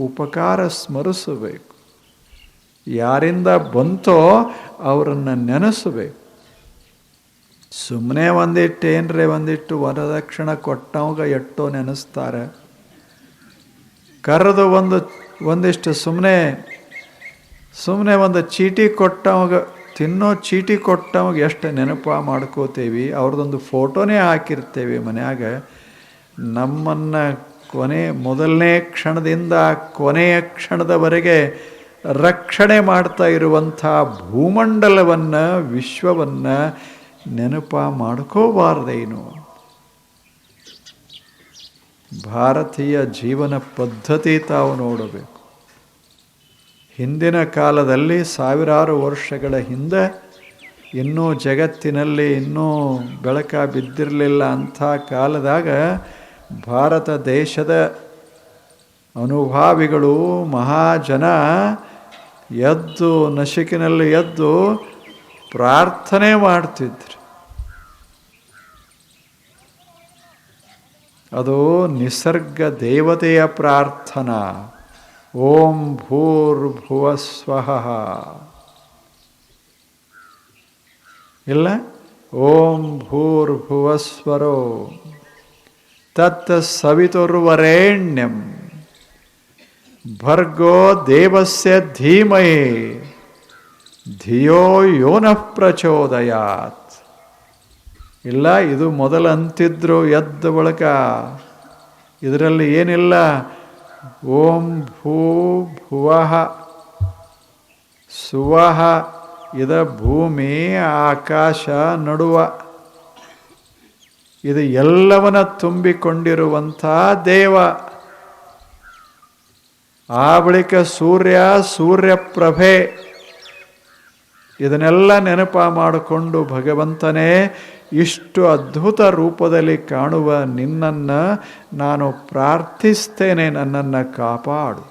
ಉಪಕಾರ ಸ್ಮರಿಸಬೇಕು. ಯಾರಿಂದ ಬಂತೋ ಅವರನ್ನು ನೆನೆಸಬೇಕು. ಸುಮ್ಮನೆ ಒಂದಿಟ್ಟು ವರದಕ್ಷಿಣೆ ಕೊಟ್ಟವಾಗ ಎಷ್ಟೋ ನೆನೆಸ್ತಾರೆ. ಕರೆದು ಒಂದಿಷ್ಟು ಸುಮ್ಮನೆ ಒಂದು ಚೀಟಿ ಕೊಟ್ಟವಾಗ, ತಿನ್ನೋ ಚೀಟಿ ಕೊಟ್ಟವಾಗ ಎಷ್ಟು ನೆನಪು ಮಾಡ್ಕೋತೇವೆ. ಅವ್ರದ್ದೊಂದು ಫೋಟೋನೇ ಹಾಕಿರ್ತೇವೆ ಮನ್ಯಾಗ. ನಮ್ಮನ್ನು ಮೊದಲನೇ ಕ್ಷಣದಿಂದ ಕೊನೆಯ ಕ್ಷಣದವರೆಗೆ ರಕ್ಷಣೆ ಮಾಡ್ತಾ ಇರುವಂಥ ಭೂಮಂಡಲವನ್ನು, ವಿಶ್ವವನ್ನು ನೆನಪ ಮಾಡ್ಕೋಬಾರ್ದೇನು? ಭಾರತೀಯ ಜೀವನ ಪದ್ಧತಿ ತಾವು ನೋಡಬೇಕು. ಹಿಂದಿನ ಕಾಲದಲ್ಲಿ ಸಾವಿರಾರು ವರ್ಷಗಳ ಹಿಂದೆ ಇನ್ನೂ ಜಗತ್ತಿನಲ್ಲಿ ಬೆಳಕ ಬಿದ್ದಿರಲಿಲ್ಲ. ಅಂಥ ಕಾಲದಾಗ ಭಾರತ ದೇಶದ ಅನುಭಾವಿಗಳು, ಮಹಾಜನ ನಸಿಕಿನಲ್ಲಿ ಎದ್ದು ಪ್ರಾರ್ಥನೆ ಮಾಡ್ತಿದ್ರು. ಅದು ನಿಸರ್ಗ ದೇವತೆಯ ಪ್ರಾರ್ಥನಾ. ಓಂ ಭೂರ್ಭುವಸ್ವಃ ಇಲ್ಲ, ಓಂ ಭೂರ್ಭುವಸ್ವರೋ ತತ್ ಸವಿತುರ್ವರೆಣ್ಯಂ ಭರ್ಗೋ ದೇವಸ್ಯ ಧೀಮಹಿ ಧಿಯೋ ಯೋನಃ ಪ್ರಚೋದಯಾತ್. ಇಲ್ಲ, ಇದು ಮೊದಲು ಅಂತಿದ್ರು ಎದ್ದ ಬಳಿಕ. ಇದರಲ್ಲಿ ಏನಿಲ್ಲ. ಓಂ ಭುವಃ ಸುವಃ, ಇದ ಭೂಮಿ ಆಕಾಶ ನಡುವ, ಇದು ಎಲ್ಲವನ್ನ ತುಂಬಿಕೊಂಡಿರುವಂಥ ದೇವ. ಆ ಬಳಿಕ ಸೂರ್ಯಪ್ರಭೆ. ಇದನ್ನೆಲ್ಲ ನೆನಪ ಮಾಡಿಕೊಂಡು ಭಗವಂತನೇ, ಇಷ್ಟು ಅದ್ಭುತ ರೂಪದಲ್ಲಿ ಕಾಣುವ ನಿನ್ನನ್ನು ನಾನು ಪ್ರಾರ್ಥಿಸ್ತೇನೆ, ನನ್ನನ್ನು ಕಾಪಾಡು.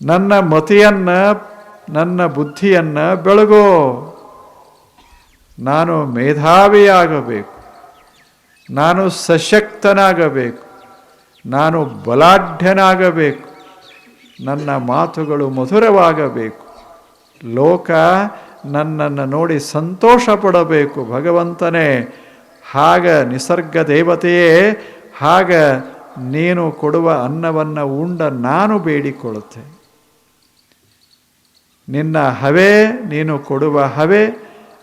ನನ್ನ ಮತಿಯನ್ನು, ನನ್ನ ಬುದ್ಧಿಯನ್ನು ಬೆಳಗೋ. ನಾನು ಮೇಧಾವಿಯಾಗಬೇಕು, ನಾನು ಸಶಕ್ತನಾಗಬೇಕು, ನಾನು ಬಲಾಢ್ಯನಾಗಬೇಕು, ನನ್ನ ಮಾತುಗಳು ಮಧುರವಾಗಬೇಕು, ಲೋಕ ನನ್ನನ್ನು ನೋಡಿ ಸಂತೋಷ ಪಡಬೇಕು. ಭಗವಂತನೇ, ಹಾಗ ನಿಸರ್ಗ ದೇವತೆಯೇ, ಹಾಗ ನೀನು ಕೊಡುವ ಅನ್ನವನ್ನು ಉಂಡ ನಾನು ಬೇಡಿಕೊಳ್ಳುತ್ತೆ. ನಿನ್ನ ಹವೆ, ನೀನು ಕೊಡುವ ಹವೆ,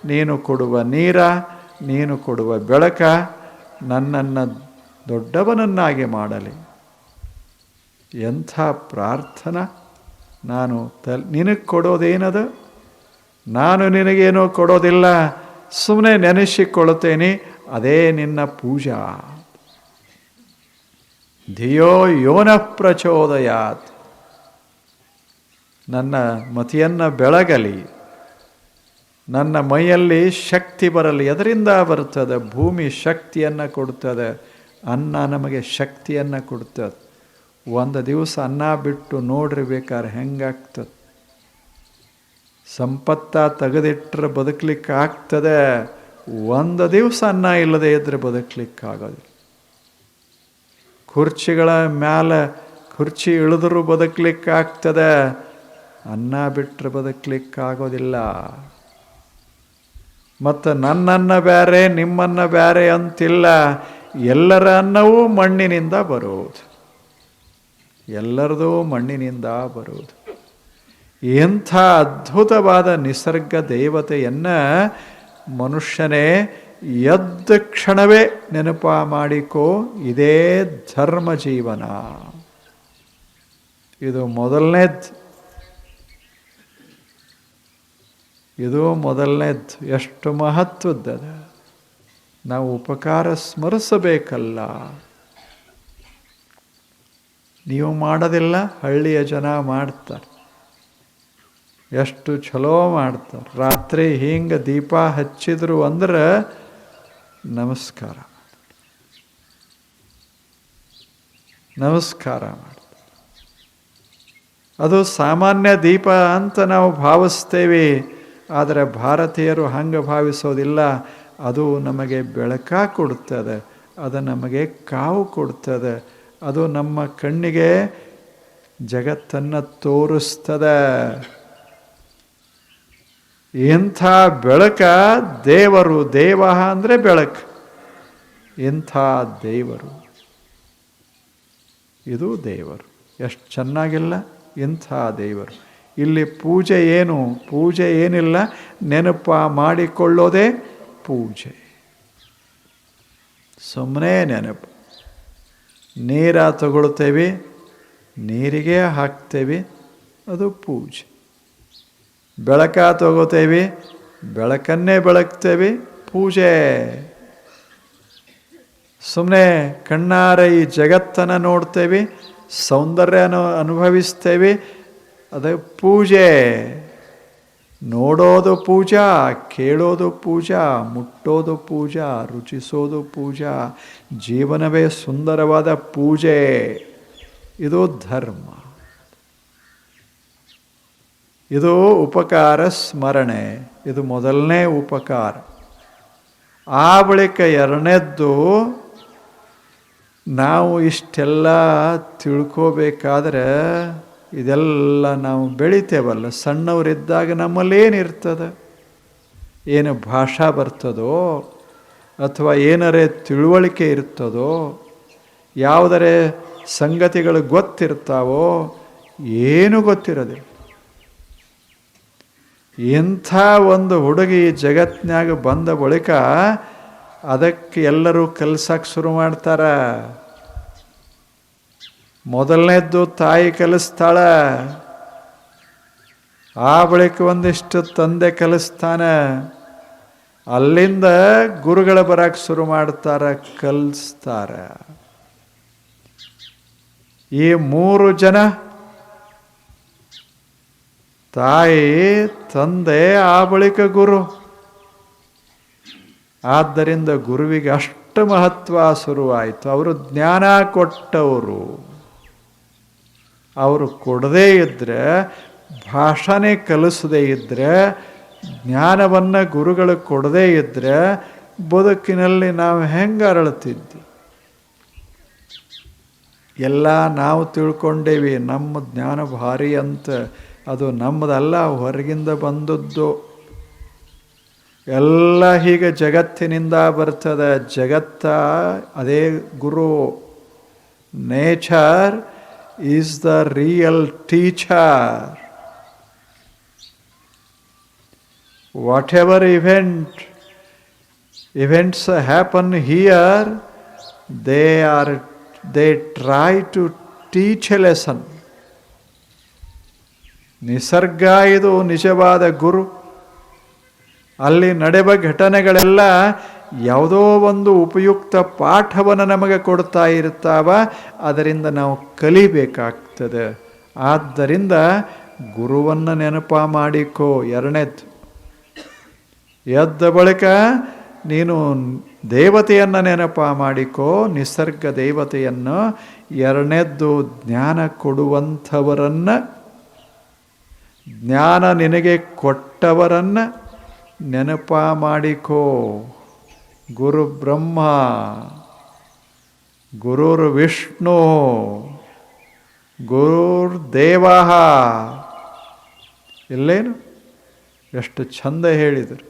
ನೀನು ಕೊಡುವ ನೀರ, ನೀನು ಕೊಡುವ ಬೆಳಕ ನನ್ನನ್ನು ದೊಡ್ಡವನನ್ನಾಗಿ ಮಾಡಲಿ. ಎಂಥ ಪ್ರಾರ್ಥನಾ! ನಾನು ನಿನಗೆ ಕೊಡೋದೇನದು? ನಾನು ನಿನಗೇನೋ ಕೊಡೋದಿಲ್ಲ, ಸುಮ್ಮನೆ ನೆನೆಸಿಕೊಳ್ಳುತ್ತೇನೆ. ಅದೇ ನಿನ್ನ ಪೂಜಾ. ಧಿಯೋ ಯೋನಃ ಪ್ರಚೋದಯಾತ್. ನನ್ನ ಮತಿಯನ್ನು ಬೆಳಗಲಿ, ನನ್ನ ಮೈಯಲ್ಲಿ ಶಕ್ತಿ ಬರಲಿ. ಅದರಿಂದ ಬರ್ತದೆ. ಭೂಮಿ ಶಕ್ತಿಯನ್ನು ಕೊಡ್ತದೆ, ಅನ್ನ ನಮಗೆ ಶಕ್ತಿಯನ್ನು ಕೊಡ್ತದೆ. ಒಂದು ದಿವಸ ಅನ್ನ ಬಿಟ್ಟು ನೋಡ್ರಿ ಬೇಕಾದ್ರೆ ಹೆಂಗಾಗ್ತದೆ. ಸಂಪತ್ತ ತೆಗೆದಿಟ್ಟರೆ ಬದುಕಲಿಕ್ಕೆ ಆಗ್ತದೆ, ಒಂದು ದಿವಸ ಅನ್ನ ಇಲ್ಲದೆ ಇದ್ದರೆ ಬದುಕಲಿಕ್ಕಾಗೋದಿಲ್ಲ. ಕುರ್ಚಿಗಳ ಮ್ಯಾಲೆ ಕುರ್ಚಿ ಇಳಿದ್ರೂ ಬದುಕಲಿಕ್ಕಾಗ್ತದೆ, ಅನ್ನ ಬಿಟ್ಟರೆ ಬದುಕಲಿಕ್ಕಾಗೋದಿಲ್ಲ. ಮತ್ತು ನನ್ನನ್ನ ಬೇರೆ ನಿಮ್ಮನ್ನ ಬೇರೆ ಅಂತಿಲ್ಲ. ಎಲ್ಲರ ಅನ್ನವೂ ಮಣ್ಣಿನಿಂದ ಬರುವುದು, ಎಲ್ಲರದೂ ಮಣ್ಣಿನಿಂದ ಬರುವುದು. ಎಂಥ ಅದ್ಭುತವಾದ ನಿಸರ್ಗ ದೇವತೆಯನ್ನು ಮನುಷ್ಯನೇ ಎದ್ದ ಕ್ಷಣವೇ ನೆನಪ ಮಾಡಿಕೋ. ಇದೇ ಧರ್ಮ ಜೀವನ. ಇದು ಮೊದಲನೇದ್ದು. ಎಷ್ಟು ಮಹತ್ವದ್ದದ. ನಾವು ಉಪಕಾರ ಸ್ಮರಿಸಬೇಕಲ್ಲ. ನೀವು ಮಾಡೋದಿಲ್ಲ, ಹಳ್ಳಿಯ ಜನ ಮಾಡ್ತಾರೆ. ಎಷ್ಟು ಚಲೋ ಮಾಡ್ತಾರೆ. ರಾತ್ರಿ ಹಿಂಗೆ ದೀಪ ಹಚ್ಚಿದ್ರು ಅಂದ್ರೆ ನಮಸ್ಕಾರ ಮಾಡ್ತಾರೆ. ಅದು ಸಾಮಾನ್ಯ ದೀಪ ಅಂತ ನಾವು ಭಾವಿಸ್ತೇವೆ, ಆದರೆ ಭಾರತೀಯರು ಹಂಗೆ ಭಾವಿಸೋದಿಲ್ಲ. ಅದು ನಮಗೆ ಬೆಳಕ ಕೊಡ್ತದೆ, ಅದು ನಮಗೆ ಕಾವು ಕೊಡ್ತದೆ, ಅದು ನಮ್ಮ ಕಣ್ಣಿಗೆ ಜಗತ್ತನ್ನು ತೋರಿಸ್ತದೆ. ಇಂಥ ಬೆಳಕ ದೇವರು. ದೇವ ಅಂದರೆ ಬೆಳಕು. ಇಂಥ ದೇವರು, ಇದು ದೇವರು. ಎಷ್ಟು ಚೆನ್ನಾಗಿಲ್ಲ ಇಂಥ ದೇವರು. ಇಲ್ಲಿ ಪೂಜೆ ಏನು? ಪೂಜೆ ಏನಿಲ್ಲ, ನೆನಪ ಮಾಡಿಕೊಳ್ಳೋದೇ ಪೂಜೆ. ಸುಮ್ಮನೆ ನೆನಪು. ನೀರ ತಗೊಳ್ತೇವೆ, ನೀರಿಗೆ ಹಾಕ್ತೇವೆ, ಅದು ಪೂಜೆ. ಬೆಳಕ ತಗೋತೇವೆ, ಬೆಳಕನ್ನೇ ಬೆಳಗ್ತೇವೆ, ಪೂಜೆ. ಸುಮ್ಮನೆ ಕಣ್ಣಾರ ಈ ಜಗತ್ತನ್ನು ನೋಡ್ತೇವೆ, ಸೌಂದರ್ಯನ ಅನುಭವಿಸ್ತೇವೆ, ಅದು ಪೂಜೆ. ನೋಡೋದು ಪೂಜಾ, ಕೇಳೋದು ಪೂಜಾ, ಮುಟ್ಟೋದು ಪೂಜಾ, ರುಚಿಸೋದು ಪೂಜಾ. ಜೀವನವೇ ಸುಂದರವಾದ ಪೂಜೆ. ಇದು ಧರ್ಮ. ಇದು ಉಪಕಾರ ಸ್ಮರಣೆ. ಇದು ಮೊದಲನೇ ಉಪಕಾರ. ಆ ಬಳಿಕ ಎರಡನೇದ್ದು, ನಾವು ಇಷ್ಟೆಲ್ಲ ತಿಳ್ಕೋಬೇಕಾದ್ರೆ ಇದೆಲ್ಲ ನಾವು ಬೆಳಿತೇವಲ್ಲ. ಸಣ್ಣವರಿದ್ದಾಗ ನಮ್ಮಲ್ಲೇನಿರ್ತದೆ? ಏನು ಭಾಷಾ ಬರ್ತದೋ, ಅಥವಾ ಏನರೇ ತಿಳುವಳಿಕೆ ಇರ್ತದೋ, ಯಾವುದರೇ ಸಂಗತಿಗಳು ಗೊತ್ತಿರ್ತಾವೋ? ಏನೂ ಗೊತ್ತಿರೋದಿಲ್ಲ. ಇಂಥ ಒಂದು ಹುಡುಗಿ ಜಗತ್ತಿನಾಗ ಬಂದ ಬಳಿಕ ಅದಕ್ಕೆ ಎಲ್ಲರೂ ಕಲಿಸಕ್ಕೆ ಶುರು ಮಾಡ್ತಾರ. ಮೊದಲನೇದ್ದು ತಾಯಿ ಕಲಿಸ್ತಾಳ, ಆ ಬಳಿಕ ಒಂದಿಷ್ಟು ತಂದೆ ಕಲಿಸ್ತಾನೆ, ಅಲ್ಲಿಂದ ಗುರುಗಳ ಬರಕ್ಕೆ ಶುರು ಮಾಡ್ತಾರ, ಕಲಿಸ್ತಾರ. ಈ 3 ಜನ, ತಾಯಿ, ತಂದೆ, ಆ ಬಳಿಕ ಗುರು. ಆದ್ದರಿಂದ ಗುರುವಿಗೆ ಅಷ್ಟು ಮಹತ್ವ ಶುರುವಾಯಿತು. ಅವರು ಜ್ಞಾನ ಕೊಟ್ಟವರು. ಅವರು ಕೊಡದೇ ಇದ್ದರೆ, ಭಾಷಾನೇ ಕಲಿಸದೇ ಇದ್ದರೆ, ಜ್ಞಾನವನ್ನು ಗುರುಗಳು ಕೊಡದೇ ಇದ್ದರೆ ಬದುಕಿನಲ್ಲಿ ನಾವು ಹೆಂಗೆ ಅರಳುತ್ತಿದ್ವಿ? ಎಲ್ಲ ನಾವು ತಿಳ್ಕೊಂಡೇವಿ ನಮ್ಮ ಜ್ಞಾನ ಭಾರಿ ಅಂತ. ಅದು ನಮ್ಮದಲ್ಲ, ಹೊರಗಿಂದ ಬಂದದ್ದು. ಎಲ್ಲ ಹೀಗೆ ಜಗತ್ತಿನಿಂದ ಬರ್ತದೆ. ಜಗತ್ತ ಅದೇ ಗುರು. Nature is the real teacher. Whatever events happen here, they try to teach a lesson. ನಿಸರ್ಗ ಇದು ನಿಜವಾದ ಗುರು. ಅಲ್ಲಿ ನಡೆಯುವ ಘಟನೆಗಳೆಲ್ಲ ಯಾವುದೋ ಒಂದು ಉಪಯುಕ್ತ ಪಾಠವನ್ನು ನಮಗೆ ಕೊಡ್ತಾ ಇರ್ತಾವ. ಅದರಿಂದ ನಾವು ಕಲಿಬೇಕಾಗ್ತದೆ. ಆದ್ದರಿಂದ ಗುರುವನ್ನು ನೆನಪ ಮಾಡಿಕೋ. ಎರಡನೇದು, ಎದ್ದ ಬಳಿಕ ನೀನು ದೇವತೆಯನ್ನು ನೆನಪ ಮಾಡಿಕೋ, ನಿಸರ್ಗ ದೇವತೆಯನ್ನು. ಎರಡನೇದ್ದು, ಜ್ಞಾನ ಕೊಡುವಂಥವರನ್ನು, ಜ್ಞಾನ ನಿನಗೆ ಕೊಟ್ಟವರನ್ನು ನೆನಪ ಮಾಡಿಕೋ. ಗುರು ಬ್ರಹ್ಮ, ಗುರುರ್ ವಿಷ್ಣು, ಗುರುರ್ ದೇವ. ಇಲ್ಲೇನು ಎಷ್ಟು ಚಂದ ಹೇಳಿದರು.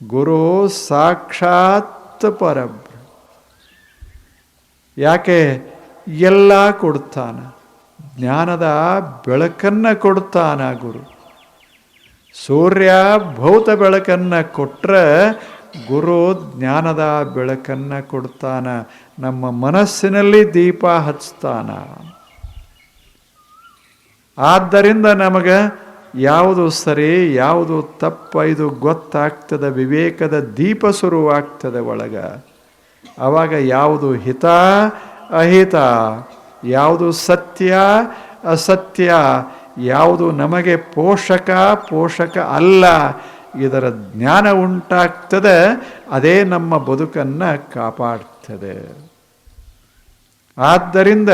ಗುರು ಸಾಕ್ಷಾತ್ ಪರಬ್ರಹ್ಮ. ಯಾಕೆ? ಎಲ್ಲ ಕೊಡ್ತಾನ. ಜ್ಞಾನದ ಬೆಳಕನ್ನು ಕೊಡ್ತಾನ ಗುರು. ಸೂರ್ಯ ಭೌತ ಬೆಳಕನ್ನು ಕೊಟ್ಟರೆ, ಗುರು ಜ್ಞಾನದ ಬೆಳಕನ್ನು ಕೊಡ್ತಾನ. ನಮ್ಮ ಮನಸ್ಸಿನಲ್ಲಿ ದೀಪ ಹಚ್ತಾನ. ಆದ್ದರಿಂದ ನಮಗೆ ಯಾವುದು ಸರಿ ಯಾವುದು ತಪ್ಪ ಇದು ಗೊತ್ತಾಗ್ತದೆ. ವಿವೇಕದ ದೀಪ ಶುರುವಾಗ್ತದೆ ಒಳಗ. ಆವಾಗ ಯಾವುದು ಹಿತ ಅಹಿತ, ಯಾವುದು ಸತ್ಯ ಅಸತ್ಯ, ಯಾವುದು ನಮಗೆ ಪೋಷಕ ಅಲ್ಲ, ಇದರ ಜ್ಞಾನ ಉಂಟಾಗ್ತದೆ. ಅದೇ ನಮ್ಮ ಬದುಕನ್ನು ಕಾಪಾಡ್ತದೆ. ಆದ್ದರಿಂದ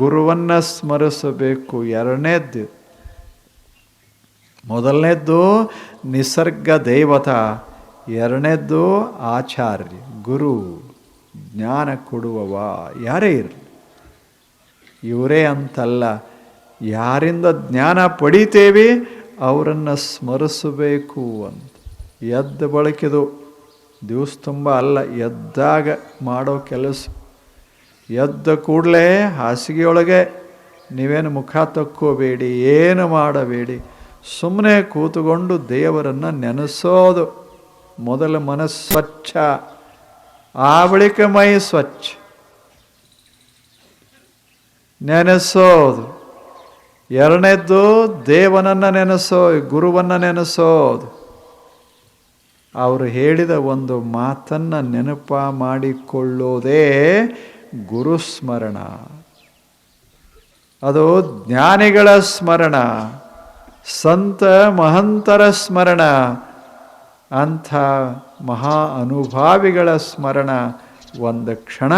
ಗುರುವನ್ನು ಸ್ಮರಿಸಬೇಕು. ಎರಡನೇದ್ದು. ಮೊದಲನೇದ್ದು ನಿಸರ್ಗ ದೇವತಾ, ಎರಡನೇದ್ದು ಆಚಾರ್ಯ ಗುರು. ಜ್ಞಾನ ಕೊಡುವವ ಯಾರೇ ಇರಲಿ, ಇವರೇ ಅಂತಲ್ಲ, ಯಾರಿಂದ ಜ್ಞಾನ ಪಡಿತೇವೆ ಅವರನ್ನು ಸ್ಮರಿಸಬೇಕು ಅಂತ. ಎದ್ದ ಬಳಕೆದು ದಿವಸ ತುಂಬ ಅಲ್ಲ, ಎದ್ದಾಗ ಮಾಡೋ ಕೆಲಸ. ಎದ್ದ ಕೂಡಲೇ ಹಾಸಿಗೆಯೊಳಗೆ ನೀವೇನು ಮುಖ ತಕ್ಕೋಬೇಡಿ, ಏನು ಮಾಡಬೇಡಿ, ಸುಮ್ಮನೆ ಕೂತುಕೊಂಡು ದೇವರನ್ನು ನೆನೆಸೋದು. ಮೊದಲ ಮನಸ್ಸು ಸ್ವಚ್ಛ, ಆ ಬಳಿಕ ಮೈ ಸ್ವಚ್ಛ. ನೆನೆಸೋದು. ಎರಡನೇದ್ದು ದೇವನನ್ನು ಗುರುವನ್ನು ನೆನೆಸೋದು. ಅವರು ಹೇಳಿದ ಒಂದು ಮಾತನ್ನು ನೆನಪ ಮಾಡಿಕೊಳ್ಳೋದೇ ಗುರುಸ್ಮರಣ. ಅದು ಜ್ಞಾನಿಗಳ ಸ್ಮರಣ, ಸಂತ ಮಹಂತರ ಸ್ಮರಣ, ಅಂಥ ಮಹಾ ಅನುಭಾವಿಗಳ ಸ್ಮರಣ ಒಂದು ಕ್ಷಣ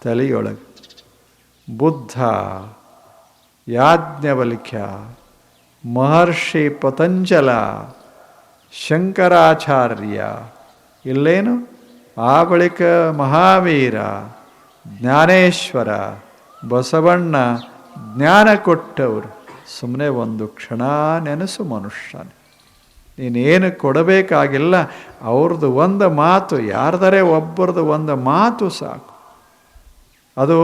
ತಲೆಯೊಳಗೆ. ಬುದ್ಧ, ಯಾಜ್ಞವಲ್ಕ್ಯ, ಮಹರ್ಷಿ ಪತಂಜಲ, ಶಂಕರಾಚಾರ್ಯ, ಇಲ್ಲೇನು ಆ ಬಳಿಕ ಮಹಾವೀರ, ಜ್ಞಾನೇಶ್ವರ, ಬಸವಣ್ಣ ಜ್ಞಾನ ಕೊಟ್ಟವರು. ಸುಮ್ಮನೆ ಒಂದು ಕ್ಷಣ ನೆನೆಸು ಮನುಷ್ಯನ. ನೀನೇನು ಕೊಡಬೇಕಾಗಿಲ್ಲ, ಅವ್ರದ್ದು ಒಂದು ಮಾತು, ಯಾರ್ದರೆ ಒಬ್ಬರದು ಒಂದು ಮಾತು ಸಾಕು. ಅದು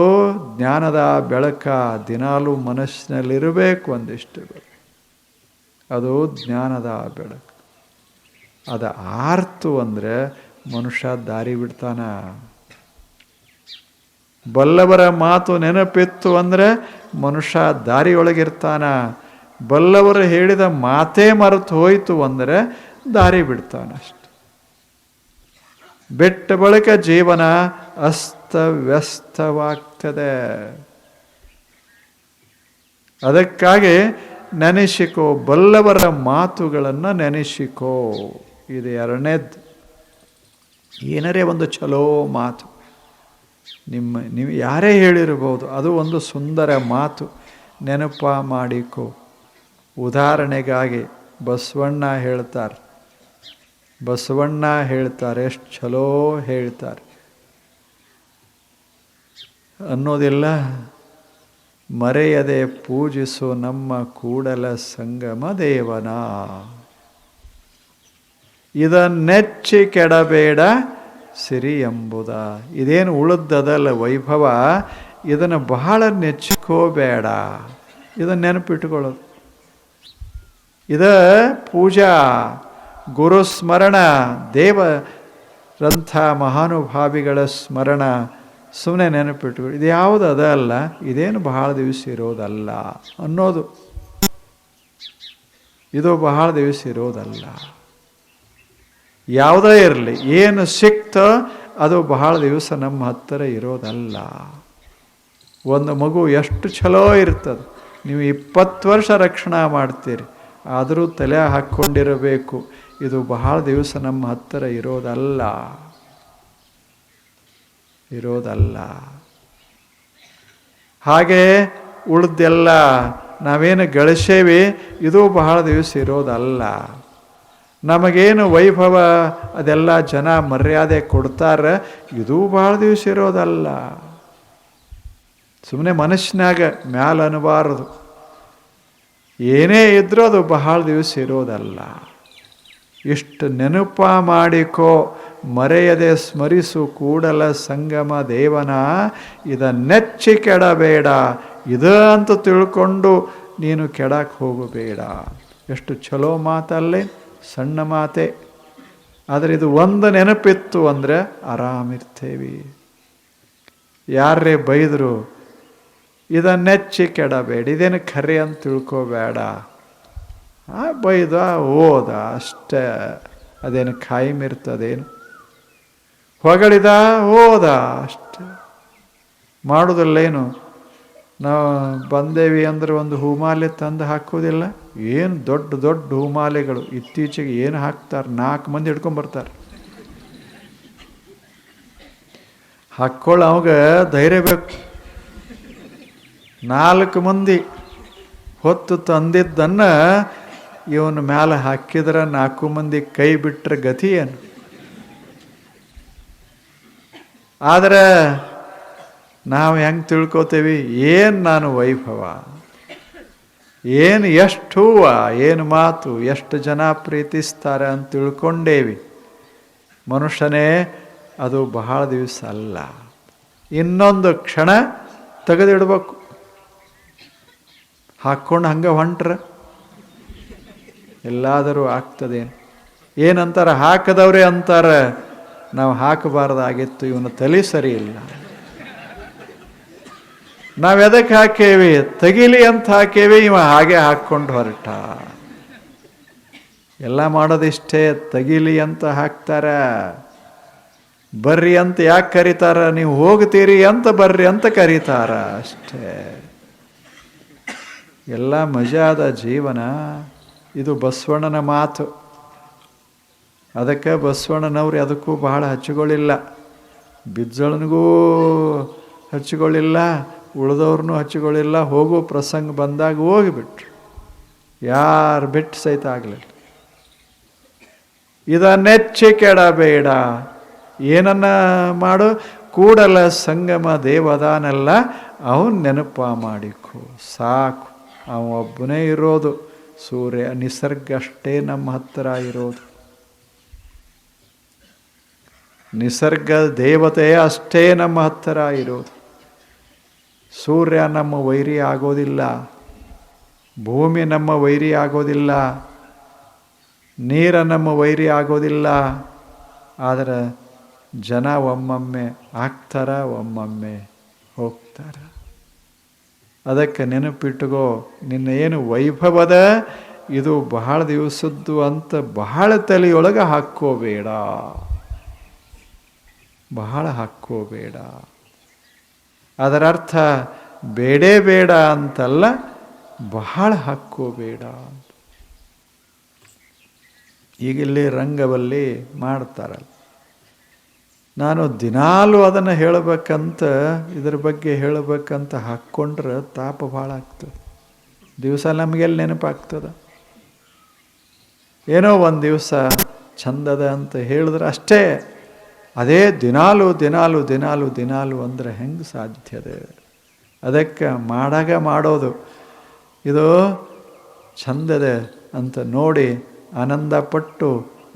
ಜ್ಞಾನದ ಬೆಳಕ ದಿನಾಲೂ ಮನಸ್ಸಿನಲ್ಲಿರಬೇಕು. ಒಂದಿಷ್ಟು ಅದು ಜ್ಞಾನದ ಬೆಳಕು. ಅದು ಆರ್ತು ಅಂದರೆ ಮನುಷ್ಯ ದಾರಿ ಬಿಡ್ತಾನ. ಬಲ್ಲವರ ಮಾತು ನೆನಪಿತ್ತು ಅಂದರೆ ಮನುಷ್ಯ ದಾರಿಯೊಳಗಿರ್ತಾನ. ಬಲ್ಲವರು ಹೇಳಿದ ಮಾತೇ ಮರೆತು ಹೋಯಿತು ಅಂದರೆ ದಾರಿ ಬಿಡ್ತಾನಷ್ಟೆ. ಬಿಟ್ಟ ಬಳಿಕ ಜೀವನ ಅಸ್ತವ್ಯಸ್ತವಾಗ್ತದೆ. ಅದಕ್ಕಾಗಿ ನೆನೆಸಿಕೋ, ಬಲ್ಲವರ ಮಾತುಗಳನ್ನು ನೆನೆಸಿಕೋ. ಇದು ಎರಡನೇದ್ದು. ಏನರೇ ಒಂದು ಚಲೋ ಮಾತು ನೀವು ಯಾರೇ ಹೇಳಿರ್ಬೋದು, ಅದು ಒಂದು ಸುಂದರ ಮಾತು ನೆನಪ ಮಾಡಿಕೋ. ಉದಾಹರಣೆಗಾಗಿ ಬಸವಣ್ಣ ಹೇಳ್ತಾರೆ, ಎಷ್ಟು ಚಲೋ ಹೇಳ್ತಾರೆ ಅನ್ನೋದಿಲ್ಲ. ಮರೆಯದೆ ಪೂಜಿಸು ನಮ್ಮ ಕೂಡಲ ಸಂಗಮ ದೇವನ, ಇದನ್ನೆಚ್ಚಿ ಕೆಡಬೇಡ ಸಿರಿ ಎಂಬುದ. ಇದೇನು ಉಳಿದದಲ್ಲ ವೈಭವ, ಇದನ್ನು ಬಹಳ ನೆಚ್ಚಿಕೋಬೇಡ, ಇದನ್ನು ನೆನಪಿಟ್ಕೊಳ್ಳೋದು. ಇದ ಪೂಜಾ, ಗುರುಸ್ಮರಣ, ದೇವರಂಥ ಮಹಾನುಭಾವಿಗಳ ಸ್ಮರಣ. ಸುಮ್ಮನೆ ನೆನಪಿಟ್ಕೊಳ್ಳಿ. ಇದು ಯಾವುದು ಅದಲ್ಲ, ಇದೇನು ಬಹಳ ದಿವಸ ಇರೋದಲ್ಲ ಅನ್ನೋದು. ಇದು ಬಹಳ ದಿವಸ ಇರೋದಲ್ಲ. ಯಾವುದೇ ಇರಲಿ, ಏನು ಸಿಕ್ತೋ ಅದು ಬಹಳ ದಿವಸ ನಮ್ಮ ಹತ್ತಿರ ಇರೋದಲ್ಲ. ಒಂದು ಮಗು ಎಷ್ಟು ಚಲೋ ಇರ್ತದೆ, ನೀವು 20 ವರ್ಷ ರಕ್ಷಣೆ ಮಾಡ್ತೀರಿ, ಆದರೂ ತಲೆ ಹಾಕ್ಕೊಂಡಿರಬೇಕು, ಇದು ಬಹಳ ದಿವಸ ನಮ್ಮ ಹತ್ತಿರ ಇರೋದಲ್ಲ. ಹಾಗೆ ಉಳಿದೆಲ್ಲ ನಾವೇನು ಗಳಿಸೇವಿ ಇದು ಬಹಳ ದಿವಸ ಇರೋದಲ್ಲ. ನಮಗೇನು ವೈಭವ ಅದೆಲ್ಲ ಜನ ಮರ್ಯಾದೆ ಕೊಡ್ತಾರೆ, ಇದು ಬಹಳ ದಿವಸ ಇರೋದಲ್ಲ. ಸುಮ್ಮನೆ ಮನಸ್ಸಿನಾಗ ಮ್ಯಾಲ ಅನ್ನಬಾರದು. ಏನೇ ಇದ್ರೂ ಅದು ಬಹಳ ದಿವಸ ಇರೋದಲ್ಲ. ಇಷ್ಟು ನೆನಪ ಮಾಡಿಕೋ, ಮರೆಯದೆ ಸ್ಮರಿಸು ಕೂಡಲ ಸಂಗಮ ದೇವನ, ಇದನ್ನೆಚ್ಚಿ ಕೆಡಬೇಡ. ಇದು ಅಂತ ತಿಳ್ಕೊಂಡು ನೀನು ಕೆಡಕ್ಕೆ ಹೋಗಬೇಡ. ಎಷ್ಟು ಚಲೋ ಮಾತಲ್ಲೇ, ಸಣ್ಣ ಮಾತೆ, ಆದರೆ ಇದು ಒಂದು ನೆನಪಿತ್ತು ಅಂದರೆ ಆರಾಮಿರ್ತೇವೆ. ಯಾರೇ ಬೈದರು ಇದನ್ನೆಚ್ಚಿ ಕೆಡಬೇಡ, ಇದೇನು ಖರೆ ಅಂತ ತಿಳ್ಕೋಬೇಡ. ಬೈದ ಹೋದ ಅಷ್ಟೇ, ಅದೇನು ಖಾಯಿಮಿರ್ತದೇನು. ಹೊಗಳಿದ ಹೋದ ಅಷ್ಟೆ, ಮಾಡೋದಿಲ್ಲೇನು. ನಾವು ಬಂದೇವಿ ಅಂದ್ರೆ ಒಂದು ಹೂಮಾಲೆ ತಂದು ಹಾಕೋದಿಲ್ಲ. ಏನು ದೊಡ್ಡ ದೊಡ್ಡ ಹೂಮಾಲೆಗಳು ಇತ್ತೀಚೆಗೆ ಏನು ಹಾಕ್ತಾರೆ, 4 ಮಂದಿ ಹಿಡ್ಕೊಂಬರ್ತಾರೆ. ಹಾಕ್ಕೊಳ್ಳೋ ಅವಾಗ ಧೈರ್ಯ ಬೇಕು. 4 ಮಂದಿ ಹೊತ್ತು ತಂದಿದ್ದನ್ನು ಇವನ ಮ್ಯಾಲೆ ಹಾಕಿದ್ರೆ 4 ಮಂದಿ ಕೈ ಬಿಟ್ಟರೆ ಗತಿ ಏನು. ಆದರೆ ನಾವು ಹೆಂಗೆ ತಿಳ್ಕೊತೀವಿ, ಏನು ನಾನು ವೈಭವ, ಏನು ಎಷ್ಟು ಹೂವ, ಏನು ಮಾತು, ಎಷ್ಟು ಜನ ಪ್ರೀತಿಸ್ತಾರೆ ಅಂತ ತಿಳ್ಕೊಂಡೇವಿ. ಮನುಷ್ಯನೇ ಅದು ಬಹಳ ದಿವಸ ಅಲ್ಲ, ಇನ್ನೊಂದು ಕ್ಷಣ ತೆಗೆದಿಡ್ಬೇಕು. ಹಾಕ್ಕೊಂಡು ಹಂಗೆ ಹೊಂಟ್ರೆ ಎಲ್ಲಾದರೂ ಆಗ್ತದೇನು? ಏನಂತಾರೆ, ಹಾಕದವ್ರೆ ಅಂತಾರೆ ನಾವು ಹಾಕಬಾರ್ದಾಗಿತ್ತು, ಇವನ ತಲೆ ಸರಿ ಇಲ್ಲ. ನಾವು ಎದಕ್ಕೆ ಹಾಕೇವಿ? ತೆಗಿಲಿ ಅಂತ ಹಾಕೇವಿ, ಇವ ಹಾಗೆ ಹಾಕ್ಕೊಂಡು ಹೊರಟ. ಎಲ್ಲ ಮಾಡೋದಿಷ್ಟೇ, ತೆಗಿಲಿ ಅಂತ ಹಾಕ್ತಾರ. ಬರ್ರಿ ಅಂತ ಯಾಕೆ ಕರೀತಾರ? ನೀವು ಹೋಗ್ತೀರಿ ಅಂತ ಬರ್ರಿ ಅಂತ ಕರೀತಾರ ಅಷ್ಟೇ. ಎಲ್ಲ ಮಜಾದ ಜೀವನ. ಇದು ಬಸವಣ್ಣನ ಮಾತು. ಅದಕ್ಕೆ ಬಸವಣ್ಣನವ್ರು ಅದಕ್ಕೂ ಬಹಳ ಹಚ್ಚಿಕೊಳ್ಳಿಲ್ಲ. ಬಿಜ್ಜಳನಿಗೂ ಹಚ್ಚಿಕೊಳ್ಳಿಲ್ಲ, ಉಳಿದವ್ರನ್ನೂ ಹಚ್ಚಿಕೊಳ್ಳಿಲ್ಲ. ಹೋಗೋ ಪ್ರಸಂಗ ಬಂದಾಗ ಹೋಗಿಬಿಟ್ರು, ಯಾರು ಬಿಟ್ಟು ಸಹಿತ ಆಗಲಿಲ್ಲ. ಇದನ್ನೆಚ್ಚಿ ಕೆಡಬೇಡ, ಏನನ್ನ ಮಾಡು, ಕೂಡಲ ಸಂಗಮ ದೇವದಾನೆಲ್ಲ ಅವನು ನೆನಪ ಮಾಡಿಕೊ ಸಾಕು. ಒಬ್ಬನೇ ಇರೋದು, ಸೂರ್ಯ ನಿಸರ್ಗ ಅಷ್ಟೇ ನಮ್ಮ ಹತ್ತಿರ ಇರೋದು. ನಿಸರ್ಗ ದೇವತೆ ಅಷ್ಟೇ ನಮ್ಮ ಹತ್ತಿರ ಇರೋದು. ಸೂರ್ಯ ನಮ್ಮ ವೈರಿ ಆಗೋದಿಲ್ಲ, ಭೂಮಿ ನಮ್ಮ ವೈರಿ ಆಗೋದಿಲ್ಲ, ನೀರ ನಮ್ಮ ವೈರಿ ಆಗೋದಿಲ್ಲ. ಆದರೆ ಜನ ಒಮ್ಮೊಮ್ಮೆ ಆಗ್ತಾರ, ಒಮ್ಮೊಮ್ಮೆ ಹೋಗ್ತಾರ. ಅದಕ್ಕೆ ನೆನಪಿಟ್ಟುಕೋ, ನಿನ್ನ ಏನು ವೈಭವದ ಇದು ಬಹಳ ದಿವಸದ್ದು ಅಂತ ಬಹಳ ತಲೆಯೊಳಗೆ ಹಾಕ್ಕೋಬೇಡ, ಬಹಳ ಹಾಕ್ಕೋಬೇಡ. ಅದರ ಅರ್ಥ ಬೇಡೇ ಬೇಡ ಅಂತಲ್ಲ, ಬಹಳ ಹಾಕ್ಕೋಬೇಡ. ಈಗಿಲ್ಲಿ ರಂಗವಲ್ಲಿ ಮಾಡ್ತಾರಲ್ಲ, ನಾನು ದಿನಾಲೂ ಅದನ್ನು ಹೇಳಬೇಕಂತ, ಇದ್ರ ಬಗ್ಗೆ ಹೇಳಬೇಕಂತ ಹಾಕ್ಕೊಂಡ್ರೆ ತಾಪ ಭಾಳ ಆಗ್ತದೆ. ದಿವಸ ನಮಗೆಲ್ಲಿ ನೆನಪಾಗ್ತದೆ? ಏನೋ ಒಂದು ದಿವಸ ಚಂದದ ಅಂತ ಹೇಳಿದ್ರೆ ಅಷ್ಟೇ. ಅದೇ ದಿನಾಲು ದಿನಾಲು ದಿನಾಲು ದಿನಾಲು ಅಂದರೆ ಹೆಂಗೆ ಸಾಧ್ಯದೆ? ಅದಕ್ಕೆ ಮಾಡಾಗ ಮಾಡೋದು, ಇದು ಚಂದದೆ ಅಂತ ನೋಡಿ ಆನಂದಪಟ್ಟು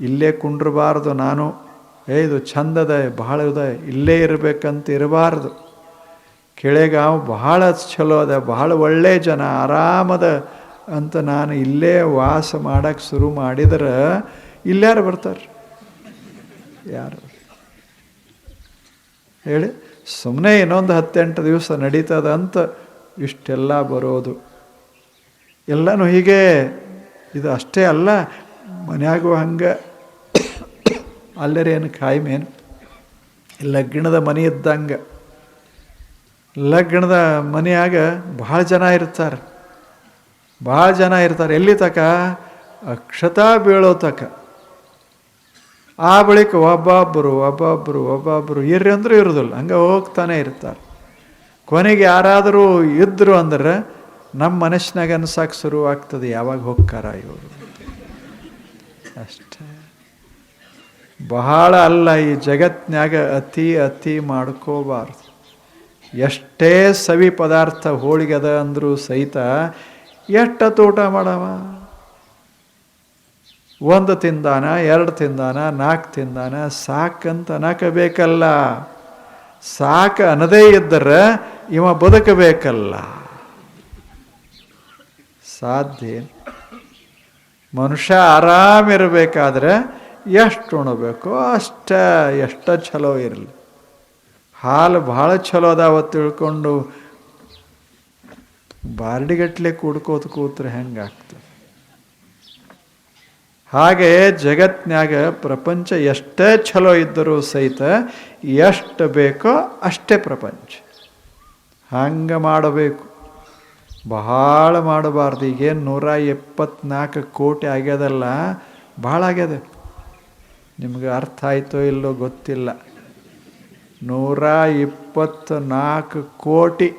ಇಲ್ಲೇ ಕುಂಡ್ರಬಾರ್ದು. ನಾನು ಇದು ಚಂದದ ಬಹಳ ಇದೆ, ಇಲ್ಲೇ ಇರಬೇಕಂತ ಇರಬಾರ್ದು. ಕೆಳಗಾವ ಬಹಳ ಚಲೋ ಅದ, ಬಹಳ ಒಳ್ಳೆ ಜನ, ಆರಾಮದ ಅಂತ ನಾನು ಇಲ್ಲೇ ವಾಸ ಮಾಡಕ್ಕೆ ಶುರು ಮಾಡಿದ್ರೆ ಇಲ್ಲಾರು ಬರ್ತಾರೆ? ಯಾರು ಹೇಳಿ? ಸುಮ್ಮನೆ ಇನ್ನೊಂದು 10-8 ದಿವಸ ನಡೀತದ ಅಂತ ಇಷ್ಟೆಲ್ಲ ಬರೋದು. ಎಲ್ಲನೂ ಹೀಗೆ. ಇದು ಅಷ್ಟೇ ಅಲ್ಲ, ಮನ್ಯಾಗೂ ಹಂಗೆ. ಅಲ್ಲರೇನು ಕಾಯಿಮೇನು? ಲಗ್ನದ ಮನೆ ಇದ್ದಂಗೆ. ಲಗ್ನದ ಮನೆಯಾಗ ಭಾಳ ಜನ ಇರ್ತಾರೆ, ಭಾಳ ಜನ ಇರ್ತಾರೆ. ಎಲ್ಲಿ ತಕ? ಅಕ್ಷತಾ ಬೀಳೋ ತಕ. ಆ ಬಳಿಕ ಒಬ್ಬೊಬ್ಬರು ಒಬ್ಬೊಬ್ಬರು ಒಬ್ಬೊಬ್ಬರು ಇರ್ರಿ ಅಂದರೂ ಇರೋದಿಲ್ಲ, ಹಂಗೆ ಹೋಗ್ತಾನೆ ಇರ್ತಾರೆ. ಕೊನೆಗೆ ಯಾರಾದರೂ ಇದ್ದರು ಅಂದ್ರೆ ನಮ್ಮ ಮನಸ್ಸಿನಾಗ ಅನ್ಸಕ್ಕೆ ಶುರುವಾಗ್ತದೆ, ಯಾವಾಗ ಹೋಗ್ತಾರ ಇವರು ಅಷ್ಟೇ. ಬಹಳ ಅಲ್ಲ, ಈ ಜಗತ್ನ್ಯಾಗ ಅತಿ ಅತಿ ಮಾಡ್ಕೋಬಾರ್ದು. ಎಷ್ಟೇ ಸವಿ ಪದಾರ್ಥ ಹೋಳಿಗೆದ ಅಂದರೂ ಸಹಿತ ಎಷ್ಟು ಊಟ ಮಾಡವ? 1 ತಿಂದಾನ, 2 ತಿಂದಾನ, 4 ತಿಂದಾನ, ಸಾಕಂತ ಅನ್ನಕಬೇಕಲ್ಲ. ಸಾಕು ಅನ್ನದೇ ಇದ್ದರೆ ಇವ ಬದುಕಬೇಕಲ್ಲ. ಸಾಧ್ಯ? ಮನುಷ್ಯ ಆರಾಮಿರಬೇಕಾದ್ರೆ ಎಷ್ಟು ಉಣಬೇಕು ಅಷ್ಟ, ಎಷ್ಟು ಚಲೋ ಇರಲಿ. ಹಾಲು ಭಾಳ ಚಲೋ ಅದಾವ ತಿಳ್ಕೊಂಡು ಬಾರ್ಡಿಗಟ್ಲೆ ಕುಡ್ಕೋತ ಕೂತ್ರೆ ಹೆಂಗಾಗ್ತದೆ? ಹಾಗೆ ಜಗತ್ನ್ಯಾಗ ಪ್ರಪಂಚ ಎಷ್ಟೇ ಚಲೋ ಇದ್ದರೂ ಸಹಿತ ಎಷ್ಟು ಬೇಕೋ ಅಷ್ಟೇ ಪ್ರಪಂಚ. ಹಂಗೆ ಮಾಡಬೇಕು, ಬಹಳ ಮಾಡಬಾರ್ದು. ಈಗೇನು 174 ಕೋಟಿ ಆಗ್ಯದಲ್ಲ, ಭಾಳ ಆಗ್ಯದ. ನಿಮ್ಗೆ ಅರ್ಥ ಆಯ್ತೋ ಇಲ್ಲೋ ಗೊತ್ತಿಲ್ಲ. 124 ಕೋಟಿ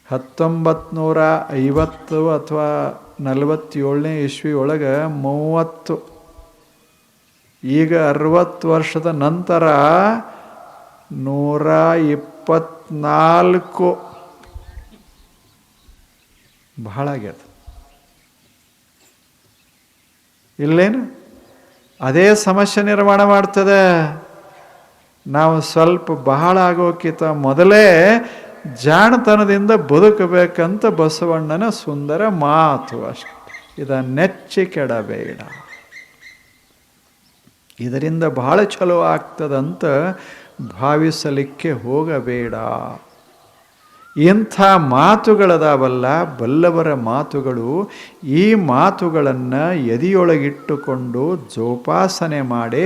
1950 ಅಥವಾ 47ನೇ ಇಸ್ವಿ ಒಳಗೆ 30. ಈಗ 60 ವರ್ಷದ ನಂತರ 124 24 ಬಹಳ ಆಗ್ಯದ. ಇಲ್ಲೇನು ಅದೇ ಸಮಸ್ಯೆ ನಿರ್ಮಾಣ ಮಾಡ್ತದೆ. ನಾವು ಸ್ವಲ್ಪ ಬಹಳ ಆಗೋಕ್ಕಿಂತ ಮೊದಲೇ ಜಾಣತನದಿಂದ ಬದುಕಬೇಕಂತ ಬಸವಣ್ಣನ ಸುಂದರ ಮಾತು ಅಷ್ಟೆ. ಇದನ್ನೆಚ್ಚಿ ಕೆಡಬೇಡ, ಇದರಿಂದ ಬಹಳ ಚಲೋ ಆಗ್ತದಂತ ಭಾವಿಸಲಿಕ್ಕೆ ಹೋಗಬೇಡ. ಇಂಥ ಮಾತುಗಳದಾವಲ್ಲ ಬಲ್ಲವರ ಮಾತುಗಳು, ಈ ಮಾತುಗಳನ್ನು ಎದೆಯೊಳಗಿಟ್ಟುಕೊಂಡು ಜೋಪಾಸನೆ ಮಾಡಿ